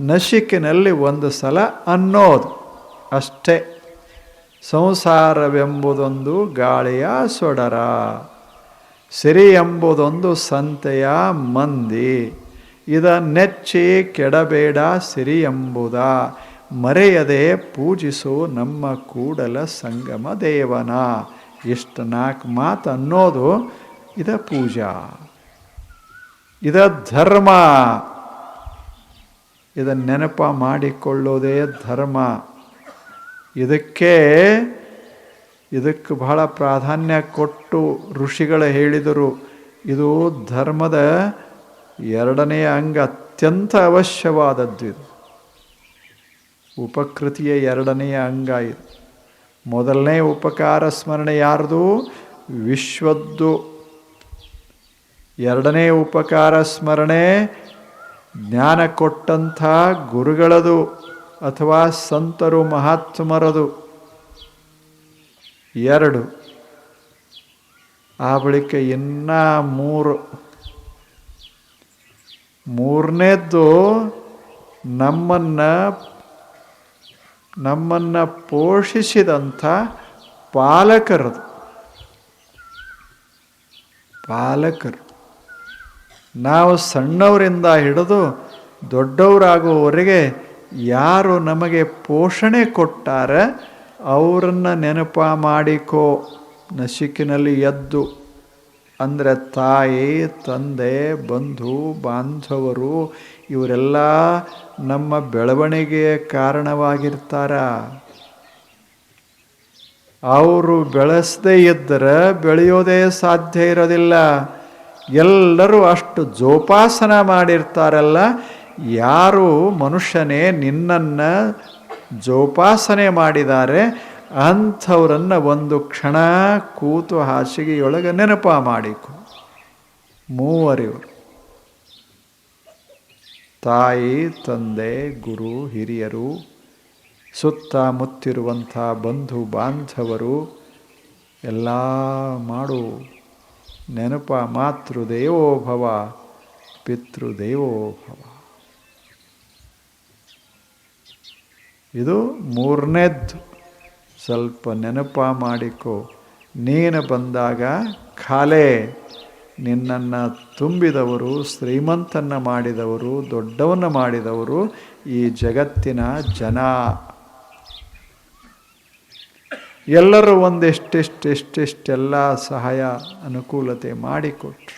ನಸಿಕಿನಲ್ಲಿ ಒಂದು ಸಲ ಅನ್ನೋದು ಅಷ್ಟೇ. ಸಂಸಾರವೆಂಬುದೊಂದು ಗಾಳಿಯ ಸೊಡರ, ಸಿರಿ ಎಂಬುದೊಂದು ಸಂತೆಯ ಮಂದಿ, ಇದನ್ನೆಚ್ಚಿ ಕೆಡಬೇಡ ಸಿರಿ ಎಂಬುದ, ಮರೆಯದೆ ಪೂಜಿಸು ನಮ್ಮ ಕೂಡಲ ಸಂಗಮ ದೇವನ. ಇಷ್ಟು 4 ಮಾತು ಅನ್ನೋದು ಇದ ಪೂಜಾ, ಇದ ಧರ್ಮ. ಇದನ್ನು ನೆನಪ ಮಾಡಿಕೊಳ್ಳೋದೇ ಧರ್ಮ. ಇದಕ್ಕೆ ಬಹಳ ಪ್ರಾಧಾನ್ಯ ಕೊಟ್ಟು ಋಷಿಗಳು ಹೇಳಿದರು. ಇದು ಧರ್ಮದ 2ನೇ ಅಂಗ, ಅತ್ಯಂತ ಅವಶ್ಯವಾದದ್ದು. ಇದು ಉಪಕೃತಿಯ 2ನೇ ಅಂಗ. ಇದು ಮೊದಲನೇ ಉಪಕಾರ ಸ್ಮರಣೆ ಯಾರ್ದು? ವಿಶ್ವದ್ದು. 2ನೇ ಉಪಕಾರ ಸ್ಮರಣೆ ಜ್ಞಾನ ಕೊಟ್ಟಂಥ ಗುರುಗಳದು ಅಥವಾ ಸಂತರು ಮಹಾತ್ಮರದು. 2 ಆ ಬಳಿಕ ಇನ್ನ 3. ಮೂರನೇದ್ದು ನಮ್ಮನ್ನು ಪೋಷಿಸಿದಂಥ ಪಾಲಕರು. ನಾವು ಸಣ್ಣವರಿಂದ ಹಿಡಿದು ದೊಡ್ಡವರಾಗುವವರೆಗೆ ಯಾರು ನಮಗೆ ಪೋಷಣೆ ಕೊಟ್ಟಾರ ಅವರನ್ನು ನೆನಪ ಮಾಡಿಕೋ. ನಸಿಕಿನಲ್ಲಿ ಎದ್ದು ಅಂದರೆ ತಾಯಿ, ತಂದೆ, ಬಂಧು ಬಾಂಧವರು ಇವರೆಲ್ಲ ನಮ್ಮ ಬೆಳವಣಿಗೆಯ ಕಾರಣವಾಗಿರ್ತಾರ. ಅವರು ಬೆಳೆಸದೇ ಇದ್ದರೆ ಬೆಳೆಯೋದೇ ಸಾಧ್ಯ ಇರೋದಿಲ್ಲ. ಎಲ್ಲರೂ ಅಷ್ಟು ಜೋಪಾಸನ ಮಾಡಿರ್ತಾರಲ್ಲ. ಯಾರು ಮನುಷ್ಯನೇ ನಿನ್ನನ್ನು ಜೋಪಾಸನೆ ಮಾಡಿದ್ದಾರೆ ಅಂಥವರನ್ನು ಒಂದು ಕ್ಷಣ ಕೂತು ಹಾಸಿಗೆಯೊಳಗೆ ನೆನಪ ಮಾಡಿಕೊ. 3 ಇವರು: ತಾಯಿ, ತಂದೆ, ಗುರು, ಹಿರಿಯರು, ಸುತ್ತಮುತ್ತಿರುವಂಥ ಬಂಧು ಬಾಂಧವರು ಎಲ್ಲ ಮಾಡು ನೆನಪ. ಮಾತೃದೇವೋ ಭವ, ಪಿತೃದೇವೋ ಭವ. ಇದು 3ನೇದ್ದು. ಸ್ವಲ್ಪ ನೆನಪ ಮಾಡಿಕೊ. ನೀನು ಬಂದಾಗ ಖಾಲೆ ನಿನ್ನನ್ನು ತುಂಬಿದವರು, ಶ್ರೀಮಂತನ ಮಾಡಿದವರು, ದೊಡ್ಡವನ್ನ ಮಾಡಿದವರು ಈ ಜಗತ್ತಿನ ಜನ. ಎಲ್ಲರೂ ಒಂದೆಷ್ಟೆಷ್ಟೆಲ್ಲ ಸಹಾಯ ಅನುಕೂಲತೆ ಮಾಡಿಕೊಟ್ರು.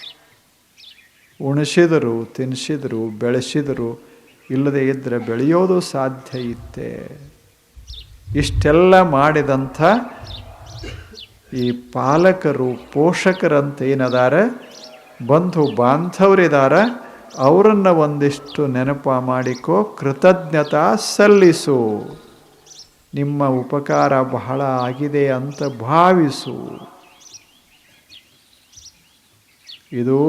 ಉಣಿಸಿದರು, ತಿನ್ನಿಸಿದರು, ಬೆಳೆಸಿದರು. ಇಲ್ಲದೆ ಇದ್ದರೆ ಬೆಳೆಯೋದು ಸಾಧ್ಯ ಇತ್ತೆ. ಇಷ್ಟೆಲ್ಲ ಮಾಡಿದಂಥ ಈ ಪಾಲಕರು, ಪೋಷಕರಂತ ಏನದಾರ, ಬಂಧು ಬಾಂಧವರಿದಾರ, ಅವರನ್ನು ಒಂದಿಷ್ಟು ನೆನಪ ಮಾಡಿಕೋ. ಕೃತಜ್ಞತಾ ಸಲ್ಲಿಸು. ನಿಮ್ಮ ಉಪಕಾರ ಬಹಳ ಆಗಿದೆ ಅಂತ ಭಾವಿಸು. ಇದು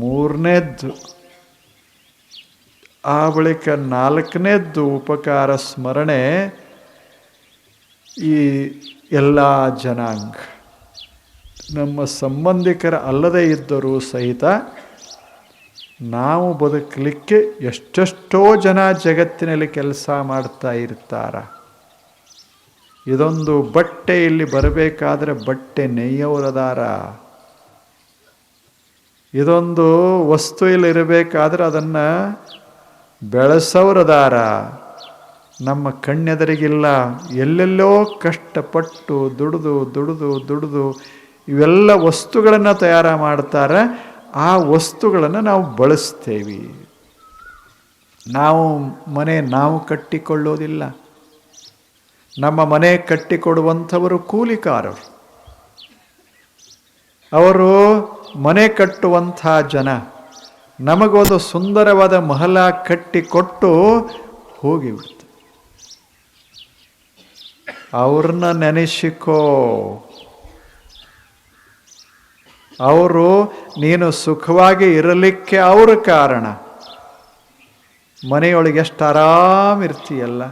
3ನೇದ್ದು. ಆ ಬಳಿಕ 4ನೇದ್ದು ಉಪಕಾರ ಸ್ಮರಣೆ ಈ ಎಲ್ಲ ಜನಾಂಗ, ನಮ್ಮ ಸಂಬಂಧಿಕರ ಅಲ್ಲದೇ ಇದ್ದರೂ ಸಹಿತ ನಾವು ಬದುಕಲಿಕ್ಕೆ ಎಷ್ಟೆಷ್ಟೋ ಜನ ಜಗತ್ತಿನಲ್ಲಿ ಕೆಲಸ ಮಾಡ್ತಾ ಇರ್ತಾರ. ಇದೊಂದು ಬಟ್ಟೆ ಇಲ್ಲಿ ಬರಬೇಕಾದ್ರೆ ಬಟ್ಟೆ ನೇಯ್ಯವರದಾರ. ಇದೊಂದು ವಸ್ತು ಇಲ್ಲಿ ಇರಬೇಕಾದ್ರೆ ಅದನ್ನು ಬೆಳೆಸೋರದಾರ. ನಮ್ಮ ಕಣ್ಣೆದರಿಗಿಲ್ಲ. ಎಲ್ಲೆಲ್ಲೋ ಕಷ್ಟಪಟ್ಟು ದುಡಿದು ಇವೆಲ್ಲ ವಸ್ತುಗಳನ್ನು ತಯಾರು ಮಾಡ್ತಾರೆ. ಆ ವಸ್ತುಗಳನ್ನು ನಾವು ಬಳಸ್ತೇವೆ. ನಾವು ಮನೆ ನಾವು ಕಟ್ಟಿಕೊಳ್ಳೋದಿಲ್ಲ. ನಮ್ಮ ಮನೆ ಕಟ್ಟಿಕೊಡುವಂಥವರು ಕೂಲಿಕಾರರು. ಅವರು ಮನೆ ಕಟ್ಟುವಂಥ ಜನ. ನಮಗೊಂದು ಸುಂದರವಾದ ಮಹಲ ಕಟ್ಟಿಕೊಟ್ಟು ಹೋಗಿಬಿಡ್ತು. ಅವ್ರನ್ನ ನೆನೆಸಿಕೋ. ಅವರು ನೀನು ಸುಖವಾಗಿ ಇರಲಿಕ್ಕೆ ಅವರು ಕಾರಣ. ಮನೆಯೊಳಗೆ ಎಷ್ಟು ಆರಾಮಿರ್ತೀಯಲ್ಲ.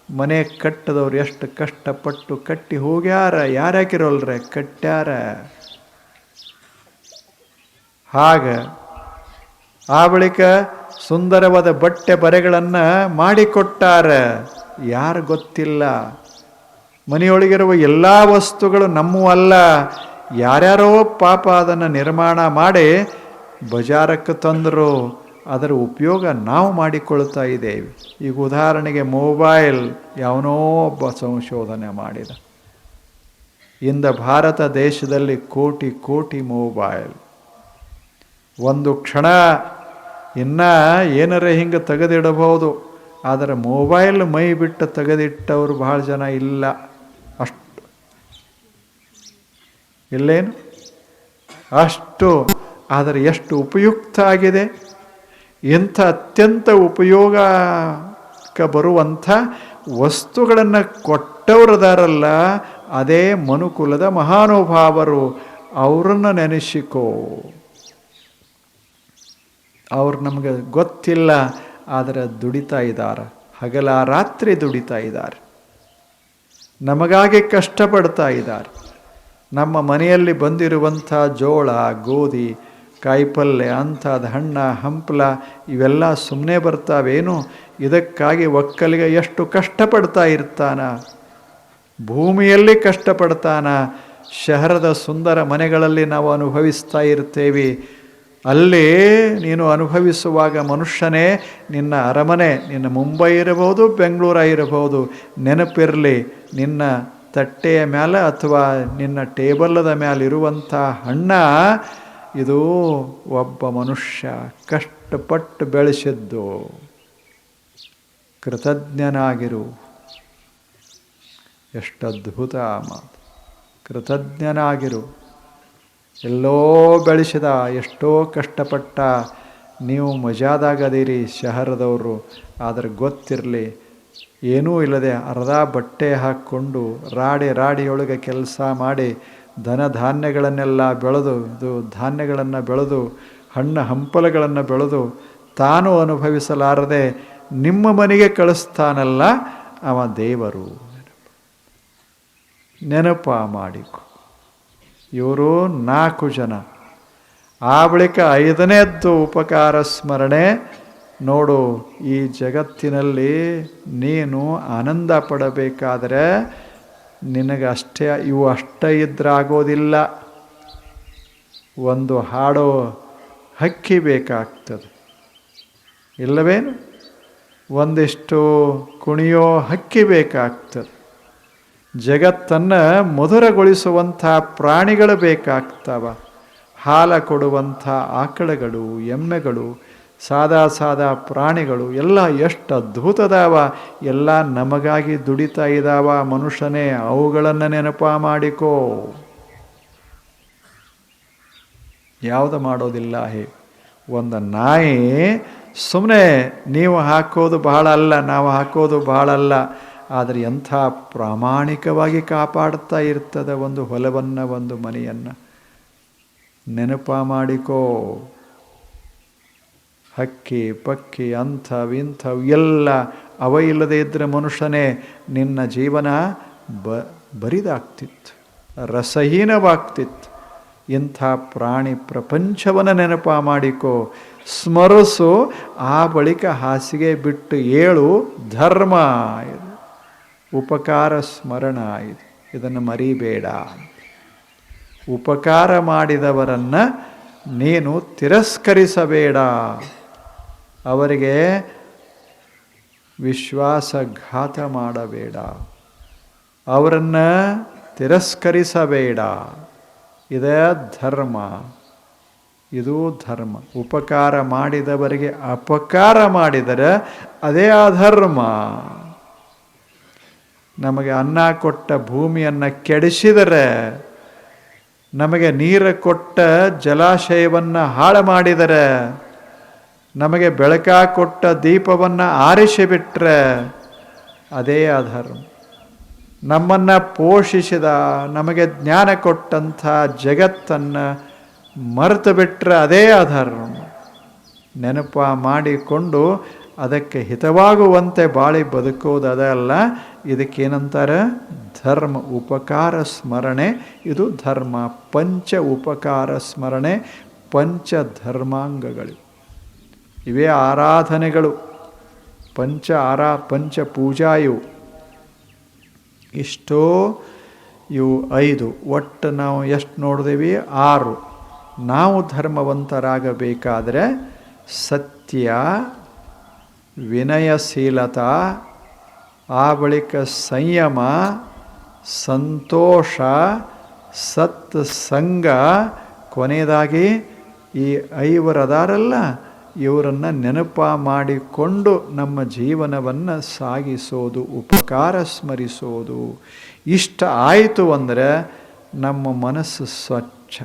ಮನೆ ಕಟ್ಟದವ್ರು ಎಷ್ಟು ಕಷ್ಟಪಟ್ಟು ಕಟ್ಟಿ ಹೋಗ್ಯಾರ. ಯಾರ್ಯಾಕಿರೋಲ್ರೆ ಕಟ್ಟ್ಯಾರ. ಹಾಗ ಆ ಬಳಿಕ ಸುಂದರವಾದ ಬಟ್ಟೆ ಬರೆಗಳನ್ನು ಮಾಡಿಕೊಟ್ಟಾರ. ಯಾರು ಗೊತ್ತಿಲ್ಲ. ಮನೆಯೊಳಗಿರುವ ಎಲ್ಲ ವಸ್ತುಗಳು ನಮ್ಮೂ ಅಲ್ಲ. ಯಾರ್ಯಾರೋ ಪಾಪ ಅದನ್ನು ನಿರ್ಮಾಣ ಮಾಡಿ ಬಜಾರಕ್ಕೆ ತಂದರು. ಅದರ ಉಪಯೋಗ ನಾವು ಮಾಡಿಕೊಳ್ತಾ ಇದ್ದೇವೆ. ಈಗ ಉದಾಹರಣೆಗೆ ಮೊಬೈಲ್ ಯಾವನೋ ಒಬ್ಬ ಸಂಶೋಧನೆ ಮಾಡಿದ. ಇಂದ ಭಾರತ ದೇಶದಲ್ಲಿ ಕೋಟಿ ಕೋಟಿ ಮೊಬೈಲ್. ಒಂದು ಕ್ಷಣ ಇನ್ನೂ ಏನಾರ ಹಿಂಗೆ ತೆಗೆದಿಡಬಹುದು. ಆದರೆ ಮೊಬೈಲ್ ಮೈ ಬಿಟ್ಟು ತೆಗೆದಿಟ್ಟವರು ಭಾಳ ಜನ ಇಲ್ಲ. ಅಷ್ಟು ಇಲ್ಲೇನು ಅಷ್ಟು. ಆದರೆ ಎಷ್ಟು ಉಪಯುಕ್ತ ಆಗಿದೆ. ಇಂಥ ಅತ್ಯಂತ ಉಪಯೋಗಕ್ಕೆ ಬರುವಂಥ ವಸ್ತುಗಳನ್ನು ಕೊಟ್ಟವರದಾರಲ್ಲ, ಅದೇ ಮನುಕುಲದ ಮಹಾನುಭಾವರು. ಅವರನ್ನು ನೆನೆಸಿಕೋ. ಅವ್ರು ನಮಗೆ ಗೊತ್ತಿಲ್ಲ, ಆದರೆ ದುಡಿತಾ ಇದ್ದಾರೆ. ಹಗಲ ರಾತ್ರಿ ದುಡಿತಾ ಇದ್ದಾರೆ. ನಮಗಾಗಿ ಕಷ್ಟಪಡ್ತಾ ಇದ್ದಾರೆ. ನಮ್ಮ ಮನೆಯಲ್ಲಿ ಬಂದಿರುವಂಥ ಜೋಳ, ಗೋಧಿ, ಕಾಯಿಪಲ್ಯ, ಅಂಥದ್ದು ಹಣ್ಣ ಹಂಪಲ ಇವೆಲ್ಲ ಸುಮ್ಮನೆ ಬರ್ತಾವೇನು? ಇದಕ್ಕಾಗಿ ಒಕ್ಕಲಿಗೆ ಎಷ್ಟು ಕಷ್ಟಪಡ್ತಾ ಇರ್ತಾನ. ಭೂಮಿಯಲ್ಲಿ ಕಷ್ಟಪಡ್ತಾನ. ಶಹರದ ಸುಂದರ ಮನೆಗಳಲ್ಲಿ ನಾವು ಅನುಭವಿಸ್ತಾ ಇರ್ತೇವೆ. ಅಲ್ಲಿ ನೀನು ಅನುಭವಿಸುವಾಗ ಮನುಷ್ಯನೇ, ನಿನ್ನ ಅರಮನೆ, ನಿನ್ನ ಮುಂಬೈ ಇರಬಹುದು, ಬೆಂಗಳೂರು ಇರಬಹುದು, ನೆನಪಿರಲಿ, ನಿನ್ನ ತಟ್ಟೆಯ ಮೇಲೆ ಅಥವಾ ನಿನ್ನ ಟೇಬಲ್ಲದ ಮೇಲೆ ಇರುವಂಥ ಹಣ್ಣ ಇದು ಒಬ್ಬ ಮನುಷ್ಯ ಕಷ್ಟಪಟ್ಟು ಬೆಳೆಸಿದ್ದು. ಕೃತಜ್ಞನಾಗಿರು. ಎಷ್ಟು ಅದ್ಭುತ ಮಾತು. ಕೃತಜ್ಞನಾಗಿರು. ಎಲ್ಲೋ ಬೆಳೆಸಿದ, ಎಷ್ಟೋ ಕಷ್ಟಪಟ್ಟ. ನೀವು ಮಜಾದಾಗದೀರಿ ಶಹರದವರು. ಆದರೆ ಗೊತ್ತಿರಲಿ, ಏನೂ ಇಲ್ಲದೆ ಅರ್ಧ ಬಟ್ಟೆ ಹಾಕ್ಕೊಂಡು ರಾಡಿಯೊಳಗೆ ಕೆಲಸ ಮಾಡಿ ಧನ ಧಾನ್ಯಗಳನ್ನೆಲ್ಲ ಬೆಳೆದು, ಧಾನ್ಯಗಳನ್ನು ಬೆಳೆದು, ಹಣ್ಣು ಹಂಪಲುಗಳನ್ನು ಬೆಳೆದು ತಾನು ಅನುಭವಿಸಲಾರದೆ ನಿಮ್ಮ ಮನೆಗೆ ಕಳಿಸ್ತಾನಲ್ಲ, ಅವ ದೇವರು. ನೆನಪ ಮಾಡಿಕೊ. ಇವರು 4 ಜನ. ಆ ಬಳಿಕ 5ನೇದ್ದು ಉಪಕಾರ ಸ್ಮರಣೆ. ನೋಡು, ಈ ಜಗತ್ತಿನಲ್ಲಿ ನೀನು ಆನಂದ ಪಡಬೇಕಾದರೆ ನಿನಗೆ ಇವು ಅಷ್ಟೇ ಇದ್ರಾಗೋದಿಲ್ಲ. ಒಂದು ಹಾಡೋ ಹಕ್ಕಿ ಬೇಕಾಗ್ತದೆ, ಇಲ್ಲವೇನು? ಒಂದಿಷ್ಟು ಕುಣಿಯೋ ಹಕ್ಕಿ ಬೇಕಾಗ್ತದೆ. ಜಗತ್ತನ್ನು ಮಧುರಗೊಳಿಸುವಂಥ ಪ್ರಾಣಿಗಳು ಬೇಕಾಗ್ತವ. ಹಾಲ ಕೊಡುವಂಥ ಆಕಳುಗಳು, ಎಮ್ಮೆಗಳು, ಸಾದಾ ಪ್ರಾಣಿಗಳು ಎಲ್ಲ ಎಷ್ಟು ಅದ್ಭುತದಾವ. ಎಲ್ಲ ನಮಗಾಗಿ ದುಡಿತಾ ಇದ್ದಾವ. ಮನುಷ್ಯನೇ ಅವುಗಳನ್ನು ನೆನಪ ಮಾಡಿಕೋ. ಯಾವುದು ಮಾಡೋದಿಲ್ಲ. ಒಂದು ನಾಯಿ ಸುಮ್ಮನೆ ನೀವು ಹಾಕೋದು ಬಹಳ ಅಲ್ಲ, ನಾವು ಹಾಕೋದು ಬಹಳ ಅಲ್ಲ, ಆದರೆ ಎಂಥ ಪ್ರಾಮಾಣಿಕವಾಗಿ ಕಾಪಾಡ್ತಾ ಇರ್ತದೆ ಒಂದು ಹೊಲವನ್ನು, ಒಂದು ಮನೆಯನ್ನು. ನೆನಪ ಮಾಡಿಕೋ. ಹಕ್ಕಿ ಪಕ್ಕಿ ಅಂಥವು ಎಲ್ಲ ಅವ ಇಲ್ಲದೆ ಇದ್ದರೆ ಮನುಷ್ಯನೇ ನಿನ್ನ ಜೀವನ ಬರಿದಾಗ್ತಿತ್ತು, ರಸಹೀನವಾಗ್ತಿತ್ತು. ಇಂಥ ಪ್ರಾಣಿ ಪ್ರಪಂಚವನ್ನು ನೆನಪ ಮಾಡಿಕೋ. ಸ್ಮರಿಸು. ಆ ಬಳಿಕ ಹಾಸಿಗೆ ಬಿಟ್ಟು ಏಳು. ಧರ್ಮ ಇದು, ಉಪಕಾರ ಸ್ಮರಣ ಇದು. ಇದನ್ನು ಮರಿಬೇಡ. ಉಪಕಾರ ಮಾಡಿದವರನ್ನು ನೀನು ತಿರಸ್ಕರಿಸಬೇಡ. ಅವರಿಗೆ ವಿಶ್ವಾಸಘಾತ ಮಾಡಬೇಡ. ಅವರನ್ನು ತಿರಸ್ಕರಿಸಬೇಡ. ಇದೇ ಧರ್ಮ. ಇದು ಧರ್ಮ. ಉಪಕಾರ ಮಾಡಿದವರಿಗೆ ಅಪಕಾರ ಮಾಡಿದರೆ ಅದೇ ಅಧರ್ಮ. ನಮಗೆ ಅನ್ನ ಕೊಟ್ಟ ಭೂಮಿಯನ್ನು ಕೆಡಿಸಿದರೆ, ನಮಗೆ ನೀರು ಕೊಟ್ಟ ಜಲಾಶಯವನ್ನು ಹಾಳು ಮಾಡಿದರೆ, ನಮಗೆ ಬೆಳಕ ಕೊಟ್ಟ ದೀಪವನ್ನು ಆರಿಸಿಬಿಟ್ರೆ ಅದೇ ಅಧರ್ಮ. ನಮ್ಮನ್ನು ಪೋಷಿಸಿದ, ನಮಗೆ ಜ್ಞಾನ ಕೊಟ್ಟಂಥ ಜಗತ್ತನ್ನು ಮರೆತು ಬಿಟ್ಟರೆ ಅದೇ ಅಧರ್ಮ. ನೆನಪ ಮಾಡಿಕೊಂಡು ಅದಕ್ಕೆ ಹಿತವಾಗುವಂತೆ ಬಾಳಿ ಬದುಕೋದು ಅದಲ್ಲ. ಇದಕ್ಕೇನಂತಾರೆ? ಧರ್ಮ. ಉಪಕಾರ ಸ್ಮರಣೆ, ಇದು ಧರ್ಮ. ಪಂಚ ಉಪಕಾರ ಸ್ಮರಣೆ, ಪಂಚ ಧರ್ಮಾಂಗಗಳು ಇವೇ ಆರಾಧನೆಗಳು. ಪಂಚ ಪೂಜಾ ಇವು. ಇಷ್ಟೋ ಇವು 5. ಒಟ್ಟು ನಾವು ಎಷ್ಟು ನೋಡಿದೀವಿ? 6. ನಾವು ಧರ್ಮವಂತರಾಗಬೇಕಾದರೆ ಸತ್ಯ, ವಿನಯಶೀಲತಾ, ಆ ಬಳಿಕ ಸಂಯಮ, ಸಂತೋಷ, ಸತ್ಸಂಗ, ಕೊನೆಯದಾಗಿ ಈ 5 ಅದಾರಲ್ಲ, ಇವರನ್ನು ನೆನಪ ಮಾಡಿಕೊಂಡು ನಮ್ಮ ಜೀವನವನ್ನು ಸಾಗಿಸೋದು, ಉಪಕಾರ ಸ್ಮರಿಸೋದು. ಇಷ್ಟ ಆಯಿತು ಅಂದರೆ ನಮ್ಮ ಮನಸ್ಸು ಸ್ವಚ್ಛ